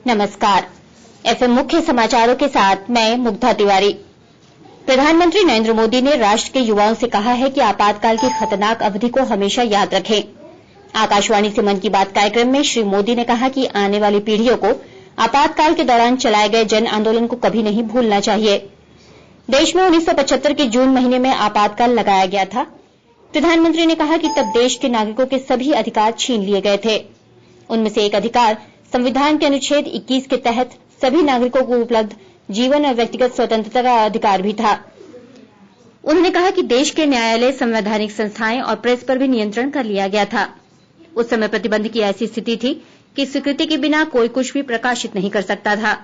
नमस्कार। एफएम मुख्य समाचारों के साथ मैं मुग्धा तिवारी। प्रधानमंत्री नरेंद्र मोदी ने राष्ट्र के युवाओं से कहा है कि आपातकाल की खतरनाक अवधि को हमेशा याद रखें। आकाशवाणी से मन की बात कार्यक्रम में श्री मोदी ने कहा कि आने वाली पीढ़ियों को आपातकाल के दौरान चलाए गए जन आंदोलन को कभी नहीं भूलना चाहिए। देश में 1975 के जून महीने में आपातकाल लगाया गया था। प्रधानमंत्री ने कहा कि तब देश के नागरिकों के सभी अधिकार छीन लिए गए थे। उनमें से एक अधिकार संविधान के अनुच्छेद 21 के तहत सभी नागरिकों को उपलब्ध जीवन और व्यक्तिगत स्वतंत्रता का अधिकार भी था। उन्होंने कहा कि देश के न्यायालय, संवैधानिक संस्थाएं और प्रेस पर भी नियंत्रण कर लिया गया था। उस समय प्रतिबंध की ऐसी स्थिति थी कि स्वीकृति के बिना कोई कुछ भी प्रकाशित नहीं कर सकता था।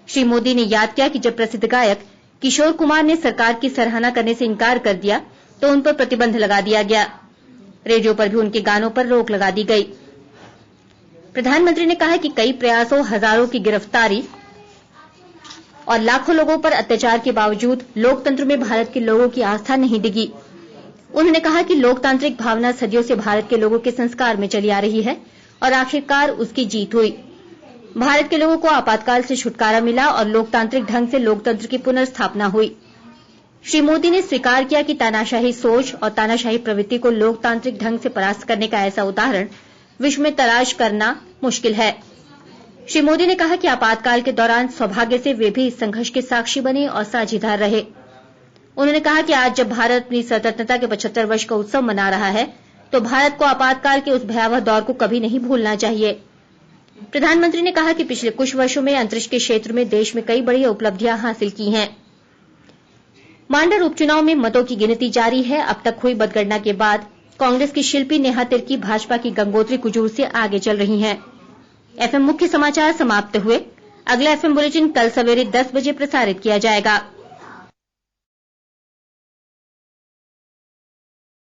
श्री मोदी ने याद किया कि जब प्रसिद्ध गायक किशोर कुमार ने सरकार की सराहना करने से इनकार कर दिया तो उन पर प्रतिबंध लगा दिया गया। रेडियो पर भी उनके गानों पर रोक लगा दी गई। प्रधानमंत्री ने कहा कि कई प्रयासों, हजारों की गिरफ्तारी और लाखों लोगों पर अत्याचार के बावजूद लोकतंत्र में भारत के लोगों की आस्था नहीं डिगी। उन्होंने कहा कि लोकतांत्रिक भावना सदियों से भारत के लोगों के संस्कार में चली आ रही है और आखिरकार उसकी जीत हुई। भारत के लोगों को आपातकाल से छुटकारा मिला और लोकतांत्रिक ढंग से लोकतंत्र की पुनर्स्थापना हुई। श्री मोदी ने स्वीकार किया कि तानाशाही सोच और तानाशाही प्रवृत्ति को लोकतांत्रिक ढंग से परास्त करने का ऐसा उदाहरण विश्व में तलाश करना मुश्किल है। श्री मोदी ने कहा कि आपातकाल के दौरान सौभाग्य से वे भी इस संघर्ष के साक्षी बने और साझीदार रहे। उन्होंने कहा कि आज जब भारत अपनी स्वतंत्रता के 75 वर्ष का उत्सव मना रहा है तो भारत को आपातकाल के उस भयावह दौर को कभी नहीं भूलना चाहिए। प्रधानमंत्री ने कहा कि पिछले कुछ वर्षों में अंतरिक्ष के क्षेत्र में देश में कई बड़ी उपलब्धियां हासिल की हैं। मांडर उपचुनाव में मतों की गिनती जारी है। अब तक हुई मतगणना के बाद कांग्रेस की शिल्पी नेहा तिर्की भाजपा की गंगोत्री कुजूर से आगे चल रही हैं। एफएम मुख्य समाचार समाप्त हुए। अगला एफएम बुलेटिन कल सवेरे 10 बजे प्रसारित किया जाएगा।